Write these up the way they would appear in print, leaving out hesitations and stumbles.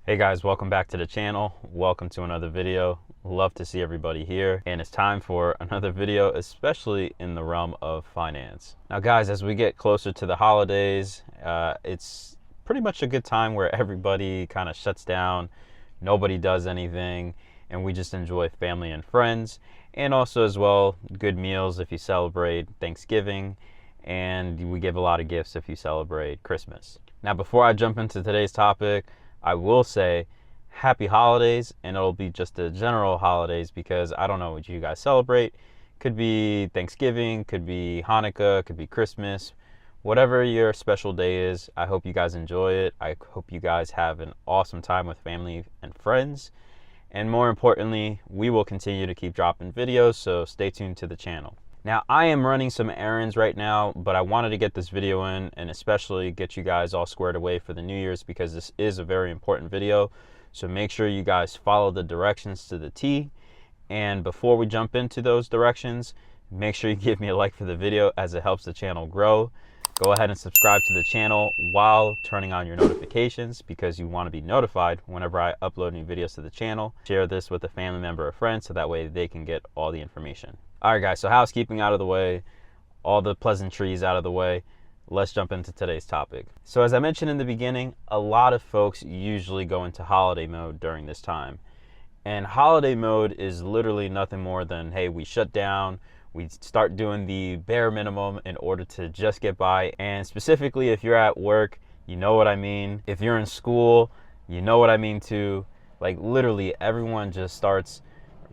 Hey guys, welcome back to the channel. Welcome to another video. Love to see everybody here, and it's time for another video, especially in the realm of finance. Now guys, as we get closer to the holidays, it's pretty much a good time where everybody kind of shuts down, nobody does anything, and we just enjoy family and friends, and also as well good meals if you celebrate Thanksgiving, and we give a lot of gifts if you celebrate Christmas. Now before I jump into today's topic, I will say happy holidays, and it'll be just the general holidays because I don't know what you guys celebrate. Could be Thanksgiving, could be Hanukkah, could be Christmas, whatever your special day is. I hope you guys enjoy it. I hope you guys have an awesome time with family and friends. And more importantly, we will continue to keep dropping videos, so stay tuned to the channel. Now, I am running some errands right now, but I wanted to get this video in and especially get you guys all squared away for the New Year's because this is a very important video. So make sure you guys follow the directions to the T. And before we jump into those directions, make sure you give me a like for the video as it helps the channel grow. Go ahead and subscribe to the channel while turning on your notifications because you want to be notified whenever I upload new videos to the channel. Share this with a family member or friend so that way they can get all the information. All right, guys, so housekeeping out of the way, all the pleasantries out of the way, let's jump into today's topic. So as I mentioned in the beginning, a lot of folks usually go into holiday mode during this time. And holiday mode is literally nothing more than, hey, we shut down, we start doing the bare minimum in order to just get by. And specifically, if you're at work, you know what I mean. If you're in school, you know what I mean too. Like literally everyone just starts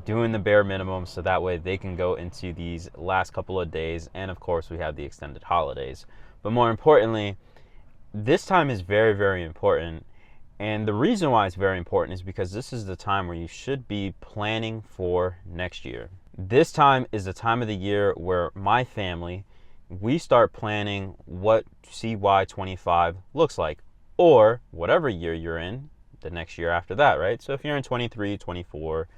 doing the bare minimum so that way they can go into these last couple of days, and of course we have the extended holidays. But more importantly, this time is very, very important, and the reason why it's very important is because this is the time where you should be planning for next year. This time is the time of the year where my family, we start planning what CY25 looks like, or whatever year you're in the next year after that, right? So if you're in 23, 24,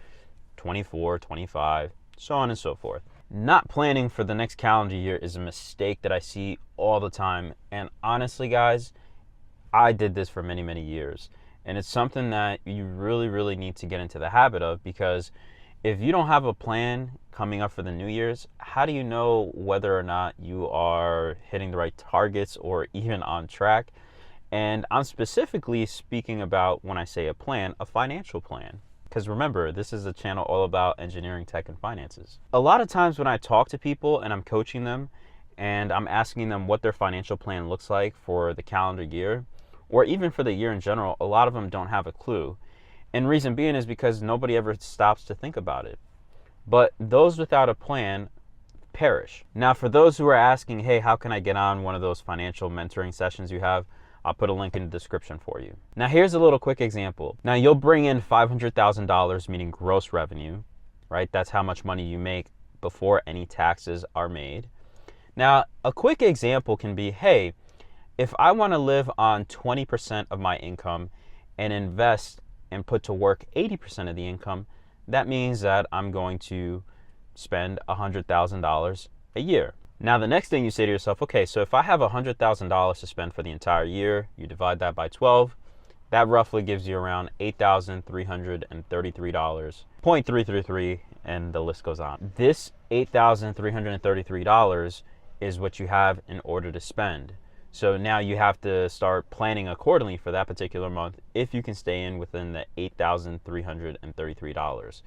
24, 25, so on and so forth. Not planning for the next calendar year is a mistake that I see all the time. And honestly, guys, I did this for many, many years. And it's something that you really, really need to get into the habit of, because if you don't have a plan coming up for the New Year's, how do you know whether or not you are hitting the right targets or even on track? And I'm specifically speaking about, when I say a plan, a financial plan. Because remember, this is a channel all about engineering, tech, and finances. A lot of times when I talk to people and I'm coaching them and I'm asking them what their financial plan looks like for the calendar year, or even for the year in general, a lot of them don't have a clue. And reason being is because nobody ever stops to think about it. But those without a plan perish. Now, for those who are asking, hey, how can I get on one of those financial mentoring sessions you have? I'll put a link in the description for you. Now, here's a little quick example. Now, you'll bring in $500,000, meaning gross revenue, right? That's how much money you make before any taxes are made. Now, a quick example can be, hey, if I want to live on 20% of my income and invest and put to work 80% of the income, that means that I'm going to spend $100,000 a year. Now, the next thing you say to yourself, okay, so if I have $100,000 to spend for the entire year, you divide that by 12, that roughly gives you around $8,333, 0.333, and the list goes on. This $8,333 is what you have in order to spend. So now you have to start planning accordingly for that particular month if you can stay in within the $8,333.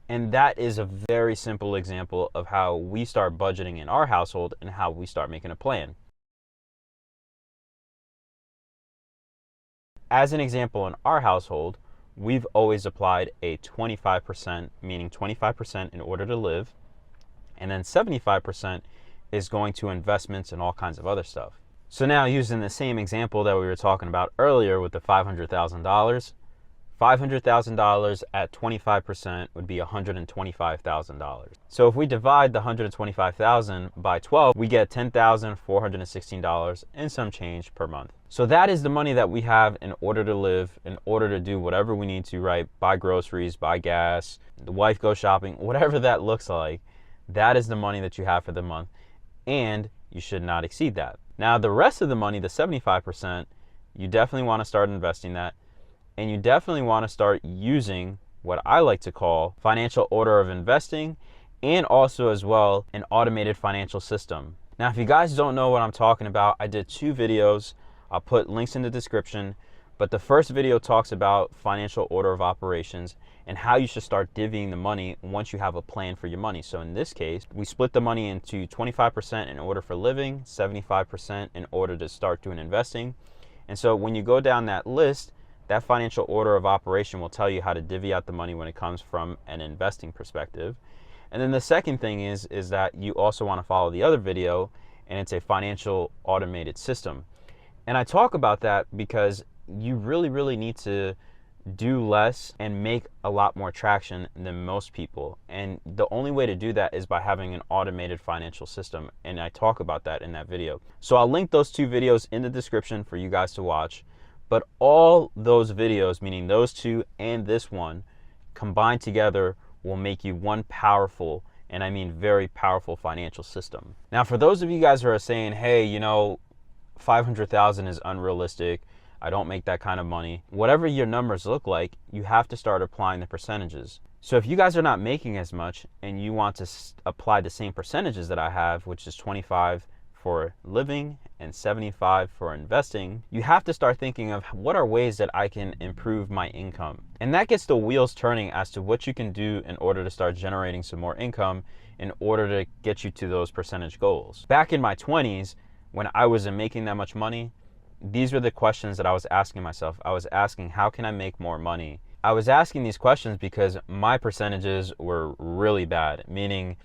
And that is a very simple example of how we start budgeting in our household and how we start making a plan. As an example, in our household, we've always applied a 25%, meaning 25% in order to live, and then 75% is going to investments and all kinds of other stuff. So now, using the same example that we were talking about earlier with the $500,000, $500,000 at 25% would be $125,000. So if we divide the $125,000 by 12, we get $10,416 and some change per month. So that is the money that we have in order to live, in order to do whatever we need to, right? Buy groceries, buy gas, the wife goes shopping, whatever that looks like, that is the money that you have for the month. And you should not exceed that. Now, the rest of the money, the 75%, you definitely want to start investing that. And you definitely want to start using what I like to call financial order of investing, and also as well an automated financial system. Now, if you guys don't know what I'm talking about, I did 2 videos. I'll put links in the description. But the first video talks about financial order of operations and how you should start divvying the money once you have a plan for your money. So in this case, we split the money into 25% in order for living, 75% in order to start doing investing. And so when you go down that list, that financial order of operation will tell you how to divvy out the money when it comes from an investing perspective. And then the second thing is that you also want to follow the other video, and it's a financial automated system. And I talk about that because you really need to do less and make a lot more traction than most people. And the only way to do that is by having an automated financial system. And I talk about that in that video. So I'll link those 2 videos in the description for you guys to watch. But all those videos, meaning those 2 and this one, combined together will make you one powerful, and I mean very powerful, financial system. Now, for those of you guys who are saying, hey, you know, 500,000 is unrealistic, I don't make that kind of money. Whatever your numbers look like, you have to start applying the percentages. So if you guys are not making as much and you want to apply the same percentages that I have, which is 25 for living and 75 for investing, you have to start thinking of what are ways that I can improve my income. And that gets the wheels turning as to what you can do in order to start generating some more income in order to get you to those percentage goals. Back in my 20s, when I wasn't making that much money, these were the questions that I was asking myself. I was asking, how can I make more money? I was asking these questions because my percentages were really bad, meaning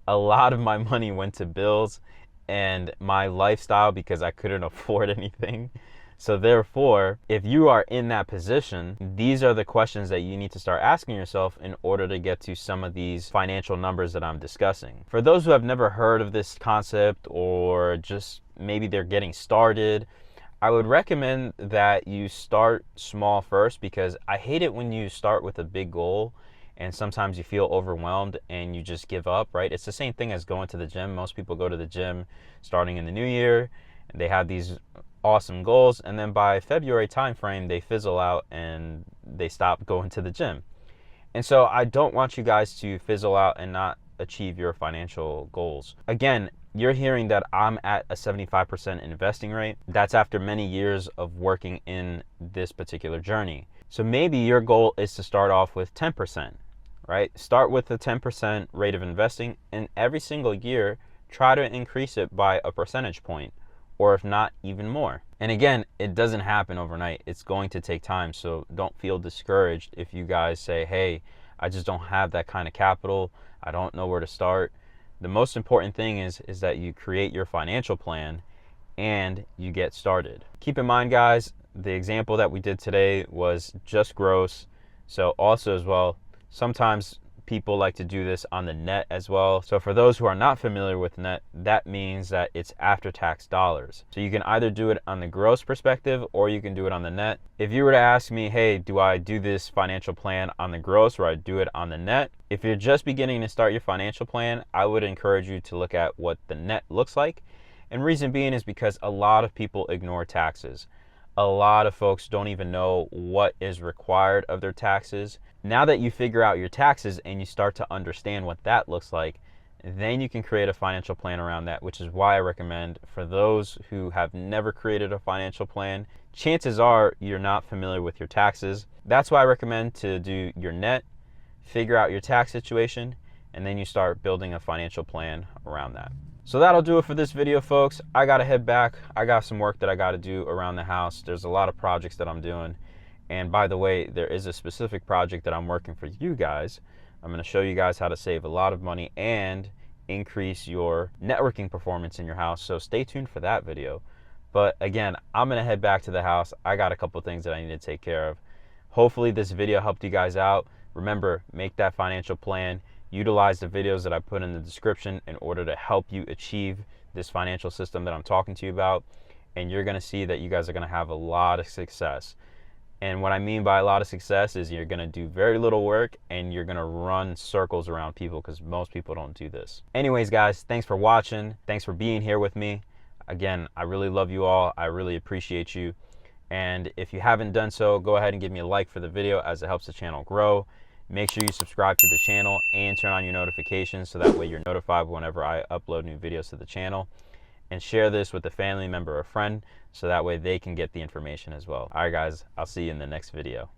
a lot of my money went to bills and my lifestyle because I couldn't afford anything. So therefore, if you are in that position, these are the questions that you need to start asking yourself in order to get to some of these financial numbers that I'm discussing. For those who have never heard of this concept, or just maybe they're getting started, I would recommend that you start small first, because I hate it when you start with a big goal and sometimes you feel overwhelmed and you just give up, right? It's the same thing as going to the gym. Most people go to the gym starting in the new year, and they have these awesome goals, and then by February timeframe, they fizzle out and they stop going to the gym. And so I don't want you guys to fizzle out and not achieve your financial goals. Again, you're hearing that I'm at a 75% investing rate. That's after many years of working in this particular journey. So maybe your goal is to start off with 10%, right? Start with a 10% rate of investing, and every single year, try to increase it by a percentage point, or if not, even more. And again, it doesn't happen overnight. It's going to take time. So don't feel discouraged if you guys say, hey, I just don't have that kind of capital. I don't know where to start. The most important thing is that you create your financial plan and you get started. Keep in mind, guys, the example that we did today was just gross. So also as well, sometimes people like to do this on the net as well. So for those who are not familiar with net, that means that it's after-tax dollars. So you can either do it on the gross perspective or you can do it on the net. If you were to ask me, hey, do I do this financial plan on the gross or I do it on the net? If you're just beginning to start your financial plan, I would encourage you to look at what the net looks like. And reason being is because a lot of people ignore taxes. A lot of folks don't even know what is required of their taxes. Now that you figure out your taxes and you start to understand what that looks like, then you can create a financial plan around that, which is why I recommend for those who have never created a financial plan, chances are you're not familiar with your taxes. That's why I recommend to do your net, figure out your tax situation, and then you start building a financial plan around that. So that'll do it for this video, folks. I gotta head back. I got some work that I gotta do around the house. There's a lot of projects that I'm doing. And by the way, there is a specific project that I'm working for you guys. I'm gonna show you guys how to save a lot of money and increase your networking performance in your house. So stay tuned for that video. But again, I'm gonna head back to the house. I got a couple things that I need to take care of. Hopefully this video helped you guys out. Remember, make that financial plan. Utilize the videos that I put in the description in order to help you achieve this financial system that I'm talking to you about. And you're gonna see that you guys are gonna have a lot of success. And what I mean by a lot of success is you're gonna do very little work and you're gonna run circles around people, because most people don't do this. Anyways, guys, thanks for watching. Thanks for being here with me. Again, I really love you all. I really appreciate you. And if you haven't done so, go ahead and give me a like for the video, as it helps the channel grow. Make sure you subscribe to the channel and turn on your notifications so that way you're notified whenever I upload new videos to the channel. And share this with a family member or friend so that way they can get the information as well. All right, guys, I'll see you in the next video.